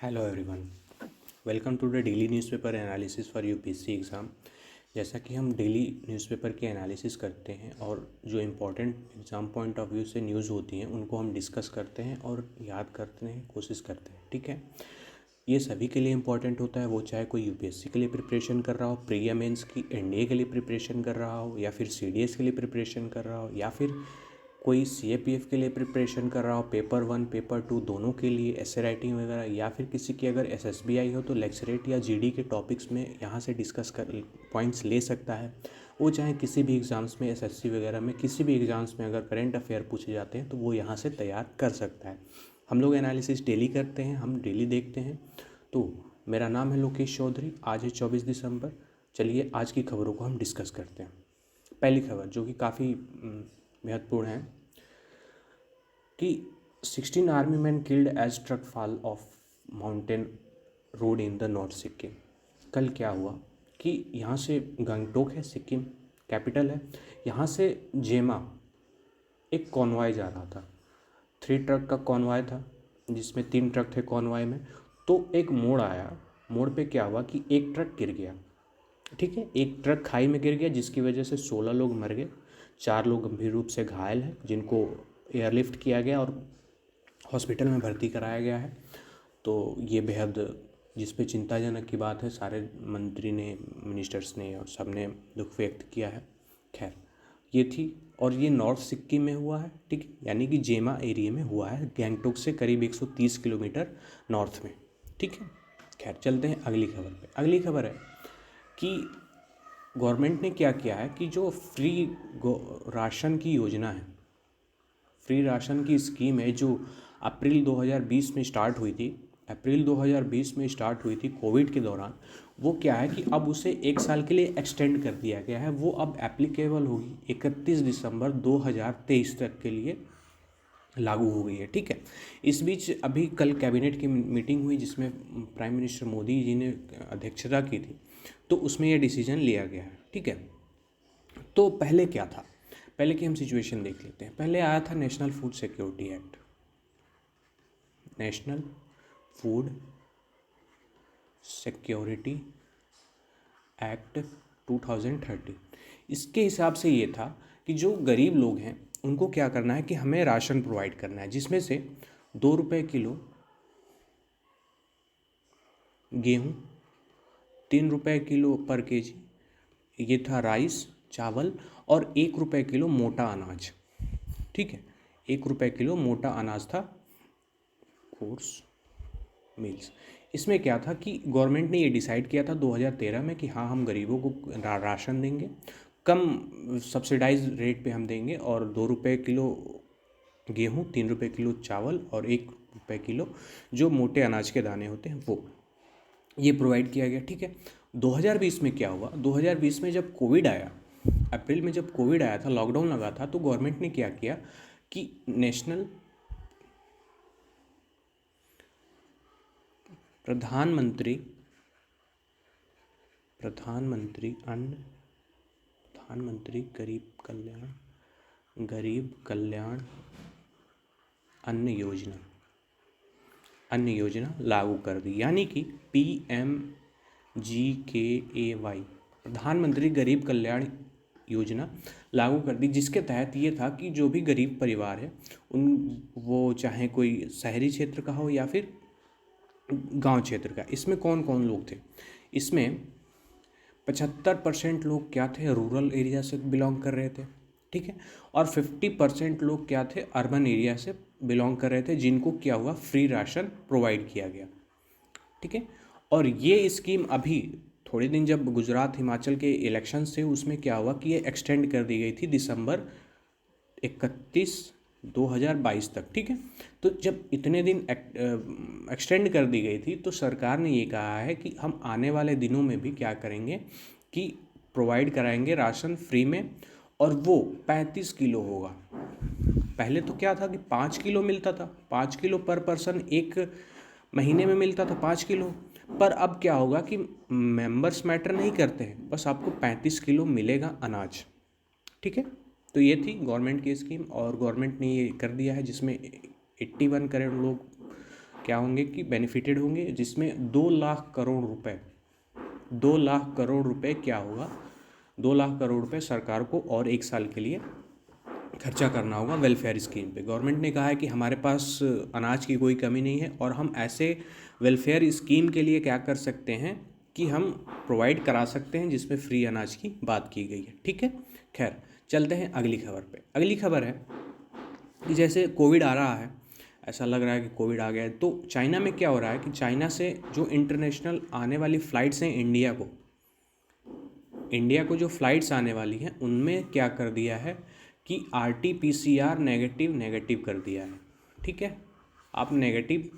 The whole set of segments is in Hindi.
Hello everyone, welcome to the daily newspaper analysis for UPSC exam. जैसा कि हम डेली न्यूज़पेपर की एनालिसिस करते हैं और जो important exam point of view से न्यूज़ होती हैं उनको हम डिस्कस करते हैं और याद करते हैं, कोशिश करते हैं। ठीक है, ये सभी के लिए इम्पॉर्टेंट होता है, वो चाहे कोई यूपीएससी के लिए प्रिपरेशन कर रहा हो, प्री या मेंस की एनडीए के लिए प्रिपरेशन कर रहा हो, या फिर सीडीएस के लिए प्रिपरेशन कर रहा हो, या फिर कोई सीएपीएफ के लिए प्रिपरेशन कर रहा हो, पेपर 1 पेपर 2 दोनों के लिए, ऐसे राइटिंग वगैरह, या फिर किसी की अगर एसएसबी हो तो लेक्चरेट या जीडी के टॉपिक्स में यहाँ से डिस्कस कर पॉइंट्स ले सकता है। वो चाहे किसी भी एग्ज़ाम्स में, एसएससी वगैरह में, किसी भी एग्ज़ाम्स में अगर करंट अफेयर पूछे जाते हैं तो वो यहाँ से तैयार कर सकता है। हम लोग एनालिसिस डेली करते हैं, हम डेली देखते हैं। तो मेरा नाम है लोकेश चौधरी। आज है 24 दिसंबर। चलिए आज की खबरों को हम डिस्कस करते हैं। पहली खबर जो कि काफ़ी महत्वपूर्ण है कि 16 army man killed as truck fall off mountain road in the north Sikkim. कल क्या हुआ कि यहाँ से गंगटोक है, सिक्किम कैपिटल है, यहाँ से जेमा एक कॉन्वॉय जा रहा था। 3 ट्रक का कॉन्वॉय था जिसमें 3 ट्रक थे कॉन्वॉय में। तो एक मोड़ आया, मोड़ पे क्या हुआ कि एक ट्रक गिर गया। ठीक है, एक ट्रक खाई में गिर गया जिसकी वजह से 16 लोग मर गए, 4 लोग गंभीर रूप से घायल हैं जिनको एयरलिफ्ट किया गया और हॉस्पिटल में भर्ती कराया गया है। तो ये बेहद जिस पे चिंताजनक की बात है, सारे मंत्री ने, मिनिस्टर्स ने और सब ने दुख व्यक्त किया है। खैर ये थी, और ये नॉर्थ सिक्किम में हुआ है। ठीक है, यानी कि जेमा एरिया में हुआ है, गैंगटोक से करीब 130 किलोमीटर नॉर्थ में। ठीक है, खैर चलते हैं अगली खबर पे। अगली खबर है कि गवर्नमेंट ने क्या किया है कि जो फ्री राशन की योजना है, फ्री राशन की स्कीम है जो अप्रैल 2020 में स्टार्ट हुई थी, अप्रैल 2020 में स्टार्ट हुई थी कोविड के दौरान, वो क्या है कि अब उसे 1 साल के लिए एक्सटेंड कर दिया गया है। वो अब एप्लीकेबल होगी 31 दिसंबर 2023 तक के लिए लागू हो गई है। ठीक है, इस बीच अभी कल कैबिनेट की मीटिंग हुई जिसमें प्राइम मिनिस्टर मोदी जी ने अध्यक्षता की थी, तो उसमें यह डिसीजन लिया गया है। ठीक है, तो पहले क्या था, पहले की हम सिचुएशन देख लेते हैं। पहले आया था national food security act, national food security act 2030। इसके हिसाब से ये था कि जो गरीब लोग हैं उनको क्या करना है कि हमें राशन प्रोवाइड करना है, जिसमें से 2 रुपये किलो गेहूँ, 3 रुपये किलो पर केजी ये था राइस चावल, और 1 रुपये किलो मोटा अनाज। ठीक है, 1 रुपये किलो मोटा अनाज था, कोर्स मील्स। इसमें क्या था कि गवर्नमेंट ने ये डिसाइड किया था 2013 में कि हाँ हम गरीबों को राशन देंगे, कम सब्सिडाइज रेट पे हम देंगे, और 2 रुपये किलो गेहूँ, 3 रुपये किलो चावल और 1 रुपये किलो जो मोटे अनाज के दाने होते हैं वो ये प्रोवाइड किया गया। ठीक है, 2020 में क्या हुआ, 2020 में जब कोविड आया, अप्रैल में जब कोविड आया था, लॉकडाउन लगा था, तो गवर्नमेंट ने क्या किया कि प्रधानमंत्री गरीब कल्याण अन्न योजना लागू कर दी, यानी कि PMGKAY, प्रधानमंत्री गरीब कल्याण योजना लागू कर दी, जिसके तहत ये था कि जो भी गरीब परिवार है उन, वो चाहे कोई शहरी क्षेत्र का हो या फिर गांव क्षेत्र का, इसमें कौन कौन लोग थे, इसमें 75% लोग क्या थे, रूरल एरिया से बिलोंग कर रहे थे। ठीक है, और 50% लोग क्या थे, अर्बन एरिया से बिलोंग कर रहे थे, जिनको क्या हुआ, फ्री राशन प्रोवाइड किया गया। ठीक है, और ये स्कीम अभी थोड़े दिन जब गुजरात हिमाचल के इलेक्शन से, उसमें क्या हुआ कि ये एक्सटेंड कर दी गई थी दिसंबर 31, 2022 तक। ठीक है, तो जब इतने दिन एक्सटेंड कर दी गई थी तो सरकार ने ये कहा है कि हम आने वाले दिनों में भी क्या करेंगे कि प्रोवाइड कराएंगे राशन फ्री में, और वो 35 किलो होगा। पहले तो क्या था कि 5 किलो मिलता था, 5 किलो पर पर्सन एक महीने में मिलता था 5 किलो, पर अब क्या होगा कि मेंबर्स मैटर नहीं करते हैं, बस आपको 35 किलो मिलेगा अनाज। ठीक है, तो ये थी गवर्नमेंट की स्कीम, और गवर्नमेंट ने ये कर दिया है, जिसमें 81 करोड़ लोग क्या होंगे कि बेनिफिटेड होंगे, जिसमें 2 लाख करोड़ रुपए क्या होगा, 2 लाख करोड़ रुपए सरकार को और 1 साल के लिए खर्चा करना होगा वेलफेयर स्कीम पे। गवर्नमेंट ने कहा है कि हमारे पास अनाज की कोई कमी नहीं है और हम ऐसे वेलफेयर स्कीम के लिए क्या कर सकते हैं कि हम प्रोवाइड करा सकते हैं जिसमें फ्री अनाज की बात की गई है। ठीक है, खैर चलते हैं अगली खबर पे। अगली खबर है कि जैसे कोविड आ रहा है, ऐसा लग रहा है कि कोविड आ गया है, तो चाइना में क्या हो रहा है कि चाइना से जो इंटरनेशनल आने वाली फ़्लाइट्स हैं इंडिया को जो फ़्लाइट्स आने वाली हैं उनमें क्या कर दिया है कि RT-PCR नेगेटिव कर दिया है। ठीक है, आप नेगेटिव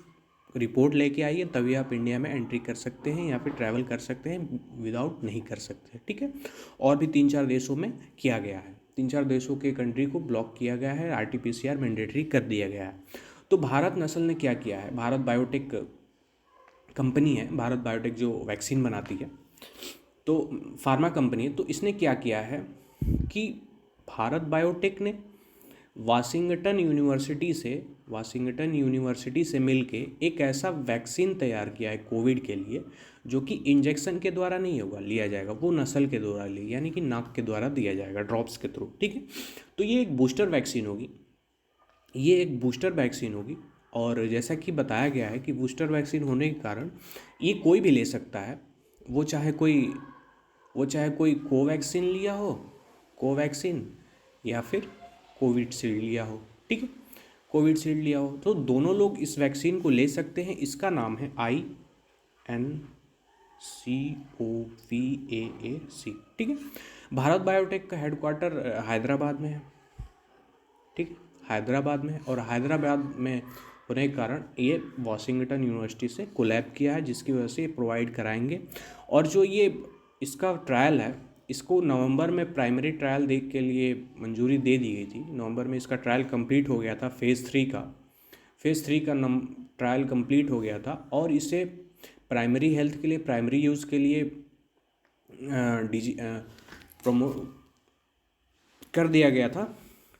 रिपोर्ट लेके आइए तभी आप इंडिया में एंट्री कर सकते हैं या फिर ट्रैवल कर सकते हैं, विदाउट नहीं कर सकते। ठीक है, और भी 3-4 देशों में किया गया है, 3-4 देशों के कंट्री को ब्लॉक किया गया है, RT-PCR मैंडेटरी कर दिया गया है। तो भारत नस्ल ने क्या किया है, भारत बायोटेक कंपनी है, भारत बायोटेक जो वैक्सीन बनाती है, तो फार्मा कंपनी है, तो इसने क्या किया है कि भारत बायोटेक ने वाशिंगटन यूनिवर्सिटी से मिलके एक ऐसा वैक्सीन तैयार किया है कोविड के लिए, जो कि इंजेक्शन के द्वारा नहीं होगा लिया जाएगा, वो नस्ल के द्वारा लिया, यानी कि नाक के द्वारा दिया जाएगा, ड्रॉप्स के थ्रू। ठीक है, तो ये एक बूस्टर वैक्सीन होगी, और जैसा कि बताया गया है कि बूस्टर वैक्सीन होने के कारण ये कोई भी ले सकता है, वो चाहे कोई कोवैक्सीन या फिर कोविशील्ड लिया हो। ठीक है, कोविशील्ड लिया हो तो दोनों लोग इस वैक्सीन को ले सकते हैं। इसका नाम है INCOVAAC। ठीक है, भारत बायोटेक का हेडक्वार्टर हैदराबाद में है। ठीक है, हैदराबाद में, और हैदराबाद में होने के कारण ये वाशिंगटन यूनिवर्सिटी से कोलैब किया है, जिसकी वजह से ये प्रोवाइड कराएंगे। और जो ये इसका ट्रायल है, इसको नवंबर में प्राइमरी ट्रायल देख के लिए मंजूरी दे दी गई थी। नवंबर में इसका ट्रायल कंप्लीट हो गया था, फेज़ 3 का ट्रायल कंप्लीट हो गया था, और इसे प्राइमरी हेल्थ के लिए, प्राइमरी यूज़ के लिए प्रोमो कर दिया गया था।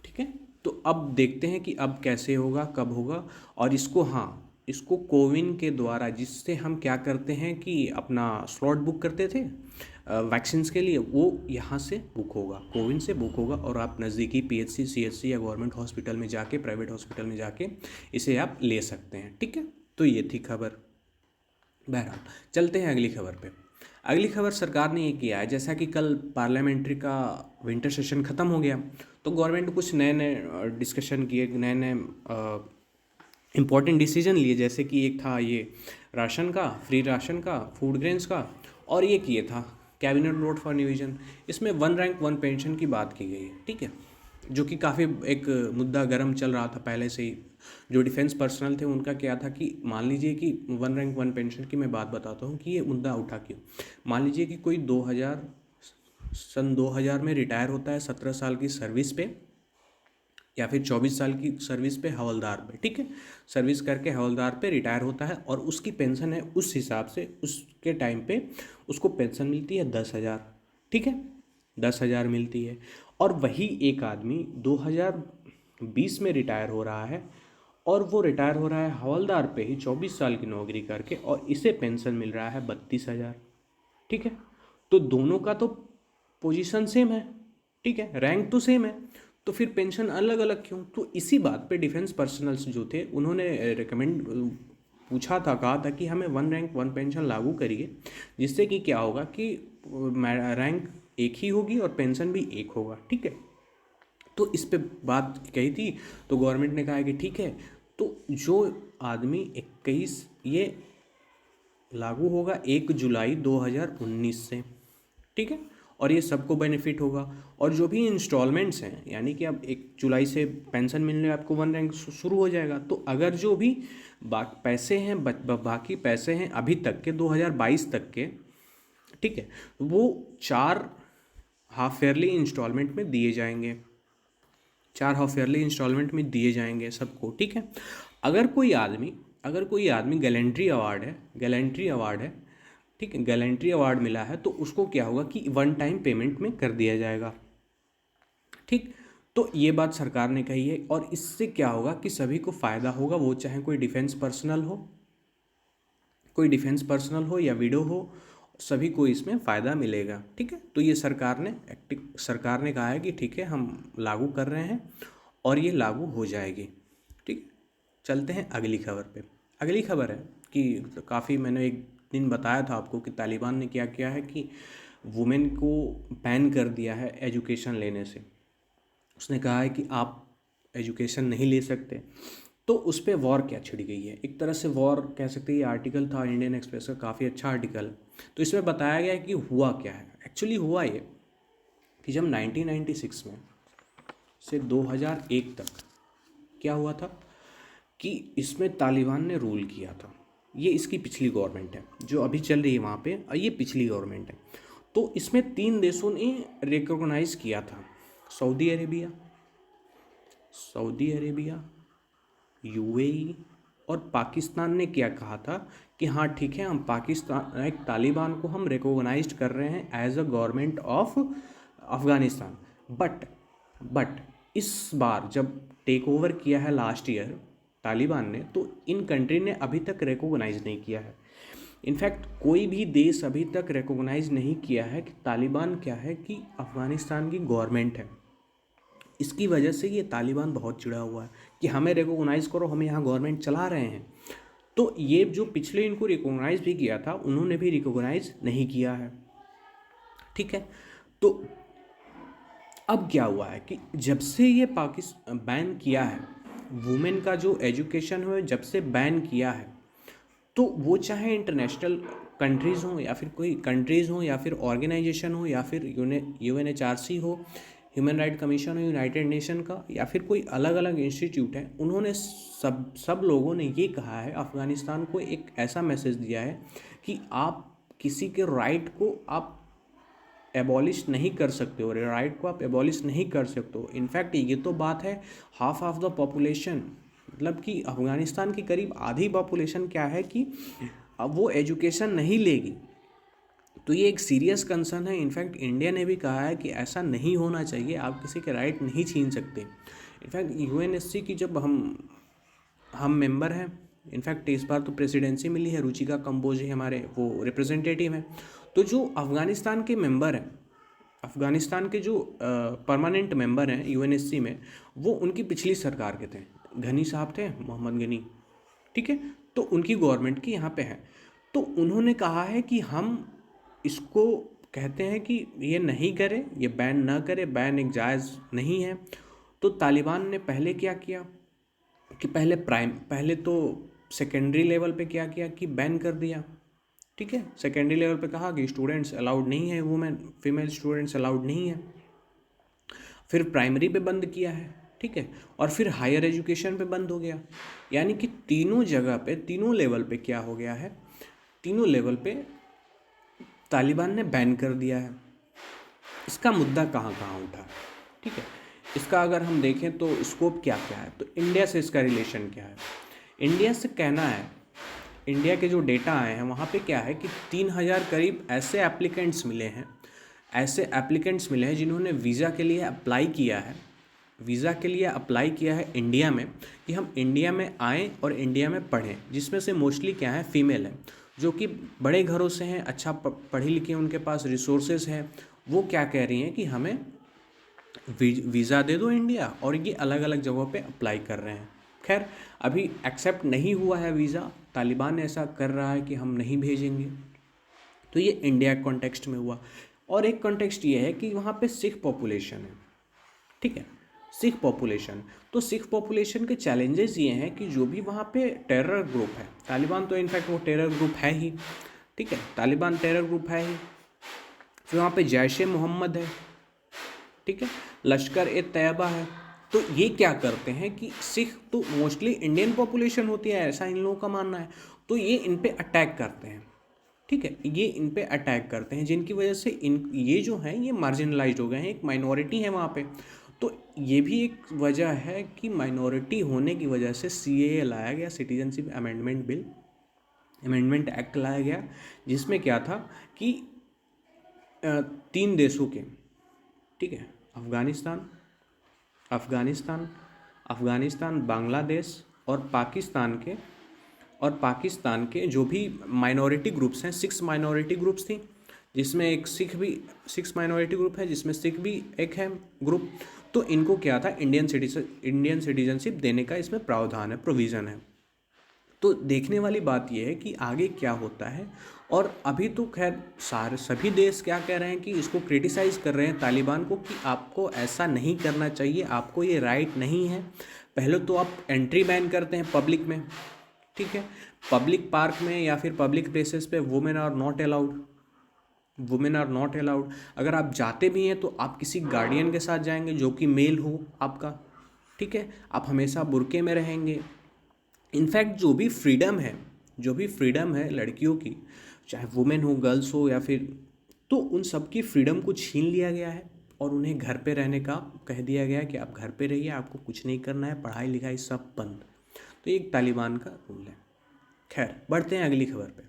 ठीक है, तो अब देखते हैं कि अब कैसे होगा, कब होगा। और इसको कोविन के द्वारा, जिससे हम क्या करते हैं कि अपना स्लॉट बुक करते थे वैक्सीन्स के लिए, वो यहाँ से बुक होगा, कोविन से बुक होगा, और आप नज़दीकी PHC, CHC या गवर्नमेंट हॉस्पिटल में जाके, प्राइवेट हॉस्पिटल में जाके इसे आप ले सकते हैं। ठीक है, तो ये थी खबर। बहरहाल चलते हैं अगली खबर पे। अगली खबर सरकार ने ये किया है, जैसा कि कल पार्लियामेंट्री का विंटर सेशन ख़त्म हो गया, तो गवर्नमेंट ने कुछ नए डिस्कशन किए, नए इम्पॉर्टेंट डिसीजन लिए, जैसे कि एक था ये राशन का, फ्री राशन का, फूड ग्रेन्स का, और ये किए था कैबिनेट नोट फॉर निविजन। इसमें 1 रैंक 1 पेंशन की बात की गई है। ठीक है, जो कि काफ़ी एक मुद्दा गर्म चल रहा था पहले से ही। जो डिफेंस पर्सनल थे उनका क्या था कि मान लीजिए कि 1 रैंक 1 पेंशन की मैं बात बताता हूँ कि ये मुद्दा उठा क्यों। मान लीजिए कि कोई सन 2000 में रिटायर होता है 17 साल की सर्विस पे, या फिर 24 साल की सर्विस पे हवलदार पे। ठीक है, सर्विस करके हवलदार पे रिटायर होता है, और उसकी पेंशन है उस हिसाब से, उसके टाइम पे उसको पेंशन मिलती है 10,000। ठीक है, 10,000 मिलती है। और वही एक आदमी 2020 में रिटायर हो रहा है, और वो रिटायर हो रहा है हवलदार पे ही 24 साल की नौकरी करके, और इसे पेंशन मिल रहा है 32,000। ठीक है, तो दोनों का तो पोजीशन सेम है। ठीक है, रैंक तो सेम है, तो फिर पेंशन अलग अलग क्यों। तो इसी बात पे डिफेंस पर्सनल्स जो थे उन्होंने कहा था कि हमें 1 रैंक 1 पेंशन लागू करिए, जिससे कि क्या होगा कि रैंक एक ही होगी और पेंशन भी एक होगा। ठीक है, तो इस पे बात कही थी, तो गवर्नमेंट ने कहा है कि ठीक है, तो जो आदमी 21, ये लागू होगा 1 जुलाई 2019 से। ठीक है, और ये सबको बेनिफिट होगा। और जो भी इंस्टॉलमेंट्स हैं, यानी कि अब 1 जुलाई से पेंशन मिलने आपको 1 रैंक शुरू हो जाएगा, तो अगर जो भी बाकी पैसे हैं अभी तक के 2022 तक के, ठीक है, वो 4 हाफ ईयरली इंस्टॉलमेंट में दिए जाएंगे, 4 हाफ ईयरली इंस्टॉलमेंट में दिए जाएंगे सबको। ठीक है, अगर कोई आदमी गैलेंट्री अवार्ड है, ठीक है, गैलेंट्री अवार्ड मिला है, तो उसको क्या होगा कि 1 टाइम पेमेंट में कर दिया जाएगा। ठीक, तो ये बात सरकार ने कही है, और इससे क्या होगा कि सभी को फ़ायदा होगा, वो चाहे कोई डिफेंस पर्सनल हो, कोई डिफेंस पर्सनल हो या विडो हो, सभी को इसमें फ़ायदा मिलेगा। ठीक है, तो ये सरकार ने कहा है कि ठीक है हम लागू कर रहे हैं और ये लागू हो जाएगी। ठीक है, चलते हैं अगली खबर पे। अगली खबर है कि काफ़ी मैंने एक दिन बताया था आपको कि तालिबान ने क्या किया है कि वुमेन को बैन कर दिया है एजुकेशन लेने से। उसने कहा है कि आप एजुकेशन नहीं ले सकते। तो उस पर वॉर क्या छिड़ गई है, एक तरह से वॉर कह सकते हैं। ये आर्टिकल था इंडियन एक्सप्रेस का, काफ़ी अच्छा आर्टिकल। तो इसमें बताया गया है कि हुआ क्या है। एक्चुअली हुआ ये कि जब 1996 में से 2001 तक क्या हुआ था कि इसमें तालिबान ने रूल किया था। ये इसकी पिछली गवर्नमेंट है जो अभी चल रही है वहाँ पे, और ये पिछली गवर्नमेंट है। तो इसमें 3 देशों ने रिकॉग्नाइज किया था, सऊदी अरेबिया, यूएई और पाकिस्तान ने क्या कहा था कि हाँ ठीक है, हम पाकिस्तान तालिबान को हम रिकॉग्नाइज कर रहे हैं as a government of Afghanistan. But इस बार जब टेक ओवर किया है लास्ट ईयर तालिबान ने, तो इन कंट्री ने अभी तक रिकॉग्नाइज नहीं किया है। इनफैक्ट कोई भी देश अभी तक रिकॉग्नाइज नहीं किया है कि तालिबान क्या है, कि अफ़गानिस्तान की गवर्नमेंट है। इसकी वजह से ये तालिबान बहुत चिढ़ा हुआ है कि हमें रिकॉग्नाइज़ करो, हम यहाँ गवर्नमेंट चला रहे हैं। तो ये जो पिछले इनको रिकॉग्नाइज भी किया था, उन्होंने भी रिकॉग्नाइज नहीं किया है। ठीक है, तो अब क्या हुआ है कि जब से ये पाकिस्तान बैन किया है, वुमेन का जो एजुकेशन है जब से बैन किया है, तो वो चाहे इंटरनेशनल कंट्रीज़ हों या फिर कोई कंट्रीज़ हों या फिर ऑर्गेनाइजेशन हो या फिर UNHRC हो, ह्यूमन राइट कमीशन हो यूनाइटेड नेशन का, या फिर कोई अलग अलग इंस्टीट्यूट है, उन्होंने सब लोगों ने ये कहा है, अफ़गानिस्तान को एक ऐसा मैसेज दिया है कि आप किसी के राइट को आप एबॉलिश नहीं कर सकते हो, राइट को आप एबॉलिश नहीं कर सकते हो। इनफैक्ट ये तो बात है हाफ ऑफ द पॉपुलेशन, मतलब कि अफ़गानिस्तान की करीब आधी पॉपुलेशन क्या है कि अब वो एजुकेशन नहीं लेगी। तो ये एक सीरियस कंसर्न है। इनफैक्ट इंडिया ने भी कहा है कि ऐसा नहीं होना चाहिए, आप किसी के राइट नहीं छीन सकते। इनफैक्ट UNSC की जब हम मेंबर हैं, इनफैक्ट इस बार तो प्रेसिडेंसी मिली है, रुचिका कंबोज ही हमारे वो रिप्रेजेंटेटिव हैं। तो जो अफ़गानिस्तान के मेंबर हैं, अफ़गानिस्तान के जो परमानेंट मेंबर हैं UNSC में, वो उनकी पिछली सरकार के थे, घनी साहब थे, मोहम्मद गनी। ठीक है, तो उनकी गवर्नमेंट की यहाँ पे है। तो उन्होंने कहा है कि हम इसको कहते हैं कि ये नहीं करे, ये बैन ना करे, बैन एक जायज़ नहीं है। तो तालिबान ने पहले क्या किया कि पहले तो सेकेंडरी लेवल पे क्या किया कि बैन कर दिया। ठीक है, सेकेंडरी लेवल पे कहा कि स्टूडेंट्स अलाउड नहीं है, वुमेन फीमेल स्टूडेंट्स अलाउड नहीं है। फिर प्राइमरी पे बंद किया है। ठीक है, और फिर हायर एजुकेशन पे बंद हो गया। यानी कि तीनों जगह पे, तीनों लेवल पे क्या हो गया है, तीनों लेवल पे तालिबान ने बैन कर दिया है। इसका मुद्दा कहाँ कहाँ उठा। ठीक है, इसका अगर हम देखें तो स्कोप क्या क्या है, तो इंडिया से इसका रिलेशन क्या है। इंडिया से कहना है, इंडिया के जो डेटा आए हैं वहाँ पे क्या है कि 3000 करीब ऐसे एप्लीकेंट्स मिले हैं, जिन्होंने वीज़ा के लिए अप्लाई किया है इंडिया में, कि हम इंडिया में आएँ और इंडिया में पढ़ें। जिसमें से मोस्टली क्या है, फीमेल है, जो कि बड़े घरों से हैं, अच्छा पढ़ी लिखी, उनके पास रिसोर्सेज हैं। वो क्या कह रही हैं कि हमें वीज़ा दे दो इंडिया, और ये अलग अलग जगहों पे अप्लाई कर रहे हैं। खैर अभी एक्सेप्ट नहीं हुआ है वीज़ा, तालिबान ऐसा कर रहा है कि हम नहीं भेजेंगे। तो ये इंडिया कॉन्टेक्स्ट में हुआ। और एक कॉन्टेक्स्ट ये है कि वहाँ पे सिख पॉपुलेशन है। ठीक है, सिख पॉपुलेशन, तो सिख पॉपुलेशन के चैलेंजेस ये हैं कि जो भी वहाँ पे टेरर ग्रुप है, तालिबान तो इनफैक्ट वो टेरर ग्रुप है ही। ठीक है, तालिबान टेरर ग्रुप है ही। फिर वहाँ पे जैश ए मोहम्मद है। ठीक है, लश्कर ए तैयबा है। तो ये क्या करते हैं कि सिख तो मोस्टली इंडियन पॉपुलेशन होती है, ऐसा इन लोगों का मानना है। तो ये इन पे अटैक करते हैं। ठीक है, ये इन पे अटैक करते हैं, जिनकी वजह से ये जो हैं ये मार्जिनलाइज्ड हो गए हैं, एक माइनॉरिटी है वहाँ पे। तो ये भी एक वजह है कि माइनॉरिटी होने की वजह से CAA लाया गया, सिटीजनशिप अमेंडमेंट एक्ट लाया गया, जिसमें क्या था कि 3 देशों के, ठीक है, अफ़गानिस्तान, बांग्लादेश और पाकिस्तान के और पाकिस्तान के जो भी माइनॉरिटी ग्रुप्स हैं, 6 माइनॉरिटी ग्रुप्स थी, जिसमें एक सिख भी, 6 माइनॉरिटी ग्रुप है जिसमें सिख भी एक है ग्रुप। तो इनको क्या था, इंडियन सिटीजनशिप देने का इसमें प्रावधान है, प्रोविज़न है। तो देखने वाली बात यह है कि आगे क्या होता है। और अभी तो खैर सारे सभी देश क्या कह रहे हैं कि इसको क्रिटिसाइज़ कर रहे हैं तालिबान को कि आपको ऐसा नहीं करना चाहिए, आपको ये राइट नहीं है। पहले तो आप एंट्री बैन करते हैं पब्लिक में, ठीक है, पब्लिक पार्क में या फिर पब्लिक प्लेसेस पे women are not allowed, women are not allowed. अगर आप जाते भी हैं तो आप किसी गार्डियन के साथ जाएंगे जो कि मेल हो आपका, ठीक है, आप हमेशा बुर्के में रहेंगे। इनफैक्ट जो भी फ्रीडम है लड़कियों की, चाहे वुमेन हो, गर्ल्स हो या फिर, तो उन सब की फ्रीडम को छीन लिया गया है और उन्हें घर पे रहने का कह दिया गया है कि आप घर पे रहिए, आपको कुछ नहीं करना है, पढ़ाई लिखाई सब बंद। तो ये एक तालिबान का रूल है। खैर बढ़ते हैं अगली खबर पे।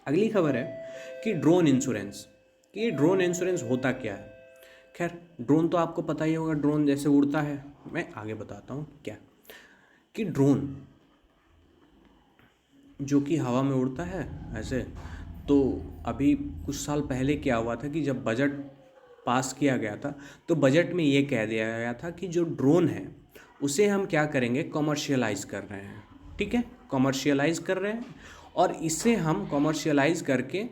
अगली खबर है कि ड्रोन इंश्योरेंस, कि ये ड्रोन इंश्योरेंस होता क्या है। खैर ड्रोन तो आपको पता ही होगा, ड्रोन जैसे उड़ता है, मैं आगे बताता हूँ क्या, कि ड्रोन जो कि हवा में उड़ता है ऐसे। तो अभी कुछ साल पहले क्या हुआ था कि जब बजट पास किया गया था तो बजट में ये कह दिया गया था कि जो ड्रोन है उसे हम क्या करेंगे, कमर्शियलाइज़ कर रहे हैं, ठीक है, कमर्शियलाइज़ कर रहे हैं। और इसे हम कमर्शियलाइज़ करके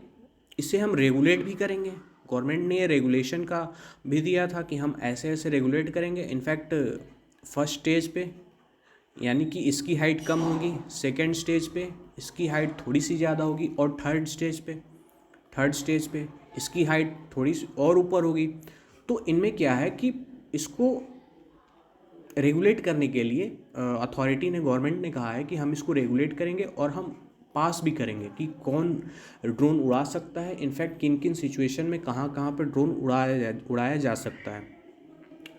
इसे हम रेगुलेट भी करेंगे। गवर्नमेंट ने ये रेगुलेशन का भी दिया था कि हम ऐसे ऐसे रेगुलेट करेंगे। इनफैक्ट फर्स्ट स्टेज पे यानी कि इसकी हाइट कम होगी, सेकंड स्टेज पे इसकी हाइट थोड़ी सी ज़्यादा होगी, और थर्ड स्टेज पे इसकी हाइट थोड़ी सी और ऊपर होगी। तो इनमें क्या है कि इसको रेगुलेट करने के लिए अथॉरिटी ने, गवर्नमेंट ने कहा है कि हम इसको रेगुलेट करेंगे और हम पास भी करेंगे कि कौन ड्रोन उड़ा सकता है, इनफैक्ट किन किन सिचुएशन में कहाँ कहाँ पर ड्रोन उड़ाया जा सकता है।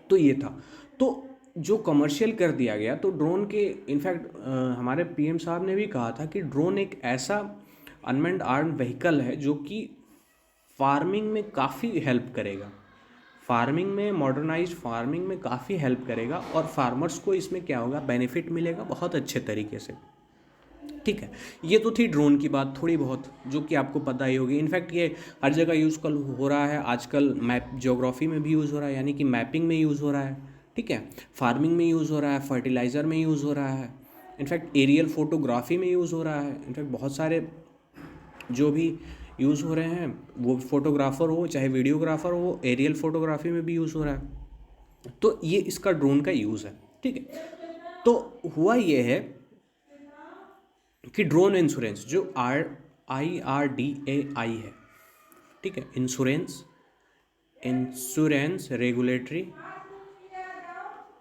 तो ये था, तो जो कमर्शियल कर दिया गया, तो ड्रोन के इनफैक्ट हमारे पीएम साहब ने भी कहा था कि ड्रोन एक ऐसा अनमैन्ड आर्म्ड व्हीकल है जो कि फार्मिंग में काफ़ी हेल्प करेगा, फार्मिंग में, मॉडर्नाइज्ड फार्मिंग में काफ़ी हेल्प करेगा, और फार्मर्स को इसमें क्या होगा, बेनिफिट मिलेगा बहुत अच्छे तरीके से, ठीक है। ये तो थी ड्रोन की बात थोड़ी बहुत, जो कि आपको पता ही होगी। इनफैक्ट ये हर जगह यूज़ कल हो रहा है आजकल, मैप ज्योग्राफी में भी यूज़ हो रहा है, यानी कि मैपिंग में यूज़ हो रहा है, ठीक है, फार्मिंग में यूज़ हो रहा है, फर्टिलाइज़र में यूज़ हो रहा है, इनफैक्ट एरियल फोटोग्राफी में यूज़ हो रहा है। इनफैक्ट बहुत सारे जो भी यूज़ हो रहे हैं, वो फोटोग्राफर हो चाहे वीडियोग्राफर हो, एरियल फोटोग्राफी में भी यूज़ हो रहा है। तो ये इसका ड्रोन का यूज़ है, ठीक है। तो हुआ ये है कि ड्रोन इंश्योरेंस जो IRDAI है, ठीक है, insurance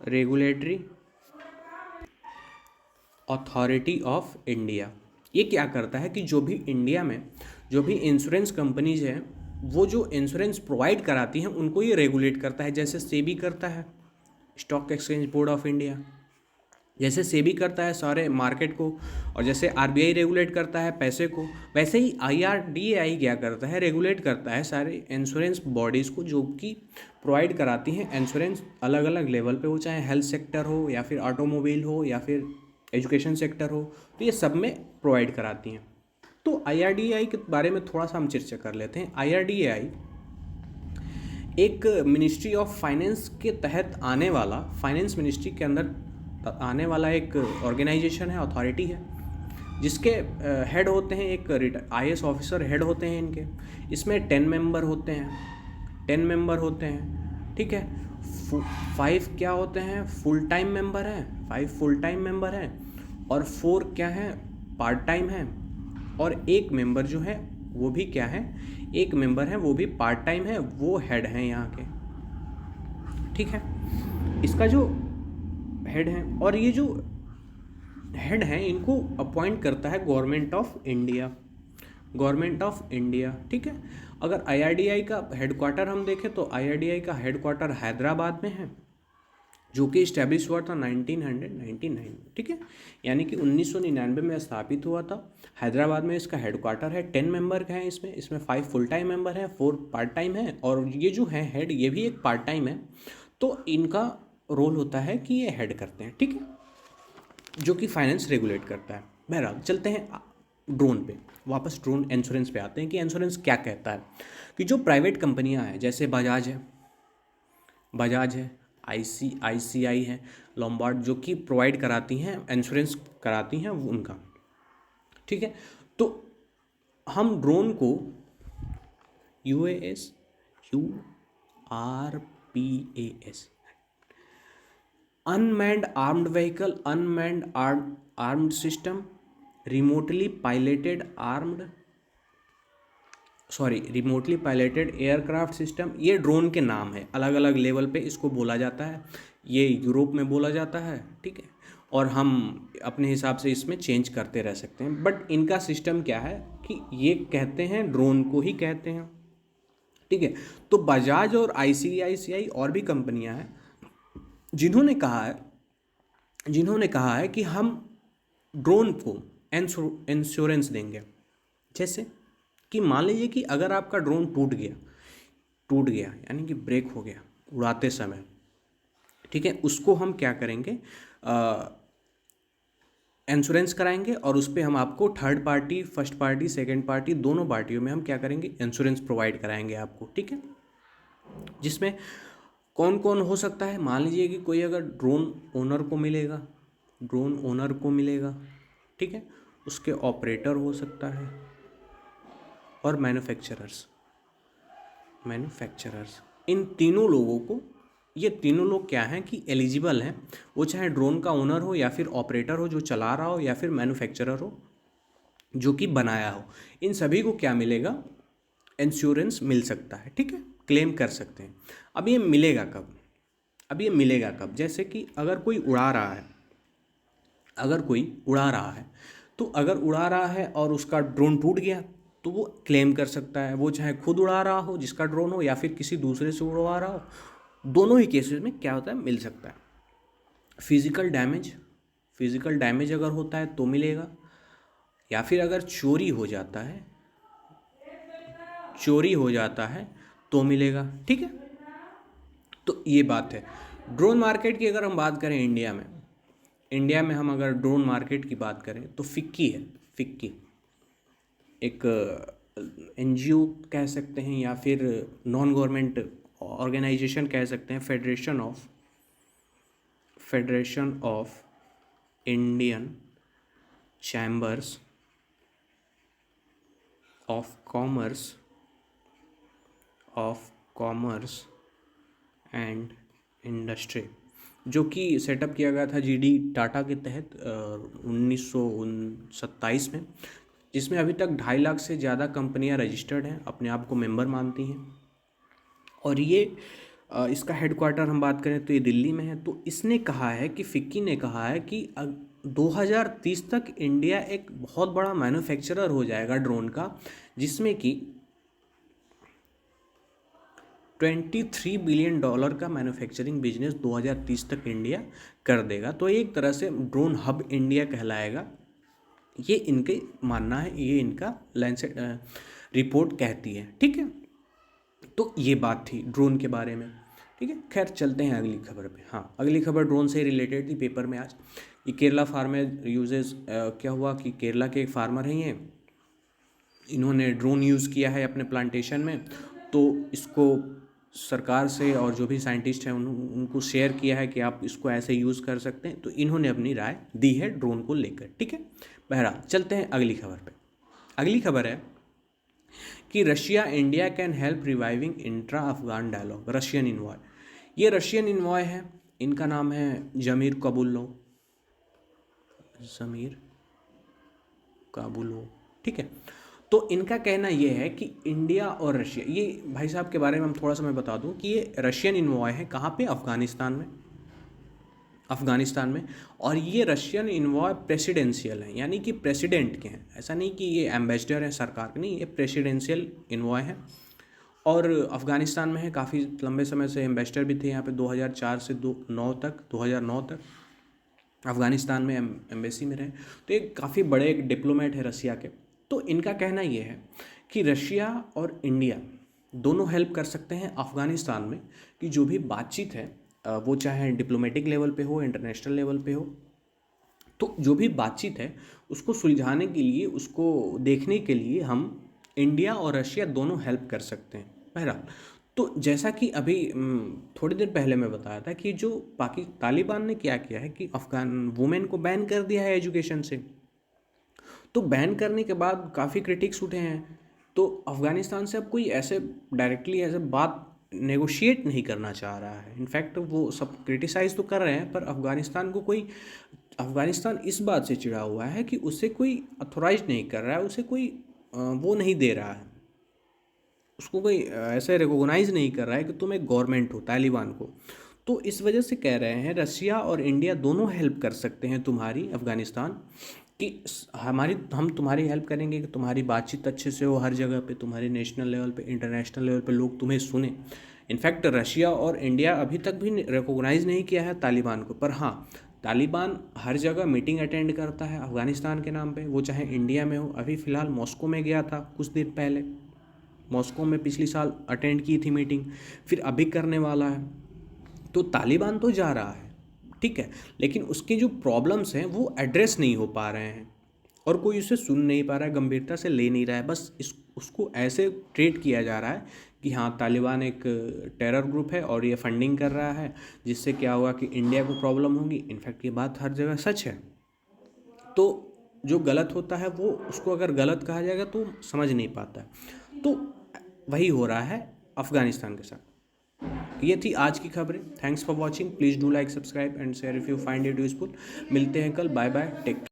regulatory authority of India, ये क्या करता है कि जो भी इंडिया में जो भी इंश्योरेंस कंपनीज हैं, वो जो इंश्योरेंस प्रोवाइड कराती हैं उनको ये रेगुलेट करता है। जैसे सेबी करता है, stock exchange board of India, जैसे सेबी करता है सारे मार्केट को, और जैसे RBI रेगुलेट करता है पैसे को, वैसे ही IRDAI क्या करता है, रेगुलेट करता है सारे इंश्योरेंस बॉडीज़ को जो कि प्रोवाइड कराती हैं इंश्योरेंस अलग अलग लेवल पे हो, चाहे हेल्थ सेक्टर हो या फिर ऑटोमोबाइल हो या फिर एजुकेशन सेक्टर हो, तो ये सब में प्रोवाइड कराती हैं। तो IRDAI के बारे में थोड़ा सा हम चर्चा कर लेते हैं। IRDAI एक मिनिस्ट्री ऑफ फाइनेंस के तहत आने वाला, फाइनेंस मिनिस्ट्री के अंदर आने वाला एक ऑर्गेनाइजेशन है, अथॉरिटी है, जिसके हेड होते हैं एक IAS ऑफिसर हेड होते हैं इनके। इसमें 10 मेंबर होते हैं, ठीक है। 5 क्या होते हैं, फुल टाइम मेंबर हैं, 5 फुल टाइम मेंबर हैं, और 4 क्या हैं, पार्ट टाइम हैं, और एक मेंबर जो है वो भी क्या है, एक मेंबर है वो भी पार्ट टाइम है, वो हेड हैं यहाँ के, ठीक है। इसका जो हेड हैं, और ये जो हेड हैं इनको अपॉइंट करता है गवर्नमेंट ऑफ इंडिया, ठीक है। अगर IRDAI का हेडक्वार्टर हम देखें तो IRDAI का हेडक्वार्टर हैदराबाद में है, जो कि इस्टेब्लिश हुआ था 1999, ठीक है, यानी कि 1999 में स्थापित हुआ था। हैदराबाद में इसका हेडक्वार्टर है। 10 मेंबर हैं इसमें 5 फुल टाइम मेंबर हैं, 4 पार्ट टाइम हैं, और ये जो है हेड, ये भी एक पार्ट टाइम है। तो इनका रोल होता है कि ये हेड करते हैं, ठीक है, जो कि फाइनेंस रेगुलेट करता है। बहरहाल चलते हैं ड्रोन पे, वापस ड्रोन इंश्योरेंस पे आते हैं कि इंश्योरेंस क्या कहता है। कि जो प्राइवेट कंपनियां हैं जैसे बजाज है, ICICI है, लॉम्बार्ड, जो कि प्रोवाइड कराती हैं इंश्योरेंस कराती हैं उनका, ठीक है। तो हम ड्रोन को UAS, URPAS, unmanned armed vehicle, unmanned armed system, remotely piloted remotely piloted aircraft system, ये ड्रोन के नाम है। अलग अलग लेवल पे इसको बोला जाता है। ये यूरोप में बोला जाता है, ठीक है, और हम अपने हिसाब से इसमें चेंज करते रह सकते हैं। बट इनका सिस्टम क्या है कि ये कहते हैं, ड्रोन को ही कहते हैं, ठीक है। तो बजाज और ICICI और भी कंपनियां हैं जिन्होंने कहा है कि हम ड्रोन को इंश्योरेंस देंगे। जैसे कि मान लीजिए कि अगर आपका ड्रोन टूट गया यानी कि ब्रेक हो गया उड़ाते समय, ठीक है, उसको हम क्या करेंगे, इंश्योरेंस कराएंगे और उस पर हम आपको third party, first party, second party, दोनों पार्टियों में हम क्या करेंगे, इंश्योरेंस प्रोवाइड कराएंगे आपको, ठीक है। जिसमें कौन कौन हो सकता है, मान लीजिए कि कोई अगर ड्रोन ओनर को मिलेगा, ठीक है, उसके ऑपरेटर हो सकता है, और मैन्युफैक्चरर्स। इन तीनों लोगों को, ये तीनों लोग क्या हैं कि एलिजिबल हैं, वो चाहे ड्रोन का ओनर हो या फिर ऑपरेटर हो जो चला रहा हो या फिर मैन्युफैक्चरर हो जो कि बनाया हो, इन सभी को क्या मिलेगा, इंश्योरेंस मिल सकता है, ठीक है, क्लेम कर सकते हैं। अब ये मिलेगा कब, जैसे कि अगर कोई उड़ा रहा है, तो अगर उड़ा रहा है और उसका ड्रोन टूट गया तो वो क्लेम कर सकता है। वो चाहे खुद उड़ा रहा हो जिसका ड्रोन हो या फिर किसी दूसरे से उड़वा रहा हो, दोनों ही केसेस में क्या होता है, मिल सकता है। फिजिकल डैमेज अगर होता है तो मिलेगा, या फिर अगर चोरी हो जाता है तो मिलेगा, ठीक है। तो ये बात है। ड्रोन मार्केट की अगर हम बात करें इंडिया में हम अगर ड्रोन मार्केट की बात करें तो फिक्की एक NGO कह सकते हैं या फिर नॉन गवर्नमेंट ऑर्गेनाइजेशन कह सकते हैं, federation of Indian chambers of commerce and industry, जो कि सेटअप किया गया था GD टाटा के तहत 1927 में, जिसमें अभी तक 2.5 लाख से ज़्यादा कंपनियां रजिस्टर्ड हैं, अपने आप को मेंबर मानती हैं। और ये इसका हेडक्वार्टर हम बात करें तो ये दिल्ली में है। तो इसने कहा है कि फिक्की ने कहा है कि 2030 तक इंडिया एक बहुत बड़ा मैन्युफैक्चरर हो जाएगा ड्रोन का, जिसमें कि $23 बिलियन का मैन्युफैक्चरिंग बिजनेस 2030 तक इंडिया कर देगा। तो एक तरह से ड्रोन हब इंडिया कहलाएगा, ये इनके मानना है, ये इनका लैंसेट रिपोर्ट कहती है, ठीक है। तो ये बात थी ड्रोन के बारे में, ठीक है। खैर चलते हैं अगली खबर पे। हाँ, अगली खबर ड्रोन से रिलेटेड थी पेपर में आज। ये केरला फार्मर यूजेस, क्या हुआ कि केरला के एक फार्मर हैं, ये इन्होंने ड्रोन यूज़ किया है अपने प्लांटेशन में, तो इसको सरकार से और जो भी साइंटिस्ट हैं उनको शेयर किया है कि आप इसको ऐसे यूज़ कर सकते हैं। तो इन्होंने अपनी राय दी है ड्रोन को लेकर, ठीक है। बहरहाल चलते हैं अगली खबर पे। अगली खबर है कि Russia India can help reviving intra Afghan dialogue, Russian envoy. ये रशियन इन्वॉय है, इनका नाम है जमीर काबुलोव, ठीक है। तो इनका कहना ये है कि इंडिया और रशिया, ये भाई साहब के बारे में हम थोड़ा सा मैं बता दूं कि ये रशियन इन्वॉय है, कहाँ पे, अफ़गानिस्तान में। और ये रशियन इन्वॉय प्रेसिडेंशियल हैं, यानी कि प्रेसिडेंट के हैं, ऐसा नहीं कि ये एम्बेसडर हैं सरकार के, नहीं, ये प्रेसिडेंशियल इन्वॉय हैं। और अफ़गानिस्तान में है, काफ़ी लंबे समय से एम्बेसडर भी थे यहाँ पे, 2004 से 2009 तक अफ़गानिस्तान में एम्बेसी में रहे। तो ये काफ़ी बड़े एक डिप्लोमेट है रशिया के। तो इनका कहना ये है कि रशिया और इंडिया दोनों हेल्प कर सकते हैं अफ़गानिस्तान में, कि जो भी बातचीत है वो चाहे डिप्लोमेटिक लेवल पे हो, इंटरनेशनल लेवल पे हो, तो जो भी बातचीत है उसको सुलझाने के लिए, उसको देखने के लिए हम इंडिया और रशिया दोनों हेल्प कर सकते हैं। बहरहाल, तो जैसा कि अभी थोड़ी देर पहले मैं बताया था कि जो तालिबान ने क्या किया है कि अफ़गान वुमेन को बैन कर दिया है एजुकेशन से। तो बैन करने के बाद काफ़ी क्रिटिक्स उठे हैं। तो अफ़गानिस्तान से अब कोई ऐसे डायरेक्टली ऐसे बात नेगोशिएट नहीं करना चाह रहा है। इनफैक्ट वो सब क्रिटिसाइज़ तो कर रहे हैं, पर अफ़गानिस्तान इस बात से चिढ़ा हुआ है कि उसे कोई अथोराइज नहीं कर रहा है, उसे कोई वो नहीं दे रहा है, उसको कोई ऐसे रिकॉग्नाइज़ नहीं कर रहा है कि तुम एक गवर्नमेंट हो, तालिबान को। तो इस वजह से कह रहे हैं रसिया और इंडिया दोनों हेल्प कर सकते हैं तुम्हारी, अफ़गानिस्तान कि हम तुम्हारी हेल्प करेंगे कि तुम्हारी बातचीत अच्छे से हो हर जगह पे, तुम्हारे नेशनल लेवल पे, इंटरनेशनल लेवल पे लोग तुम्हें सुने। इनफैक्ट रशिया और इंडिया अभी तक भी रिकॉग्नाइज़ नहीं किया है तालिबान को, पर हाँ, तालिबान हर जगह मीटिंग अटेंड करता है अफ़गानिस्तान के नाम पे, वो चाहे इंडिया में हो। अभी फ़िलहाल मॉस्को में गया था कुछ दिन पहले, मॉस्को में पिछली साल अटेंड की थी मीटिंग, फिर अभी करने वाला है। तो तालिबान तो जा रहा है, ठीक है, लेकिन उसकी जो प्रॉब्लम्स हैं वो एड्रेस नहीं हो पा रहे हैं और कोई उसे सुन नहीं पा रहा है, गंभीरता से ले नहीं रहा है। बस उसको ऐसे ट्रीट किया जा रहा है कि हाँ, तालिबान एक टेरर ग्रुप है और ये फंडिंग कर रहा है, जिससे क्या होगा कि इंडिया को प्रॉब्लम होगी। इनफैक्ट ये बात हर जगह सच है। तो जो गलत होता है वो, उसको अगर गलत कहा जाएगा तो समझ नहीं पाता है। तो वही हो रहा है अफ़गानिस्तान के साथ। ये थी आज की खबरें। Thanks for watching. Please do like, subscribe and share if you find it useful. मिलते हैं कल। Bye bye, take.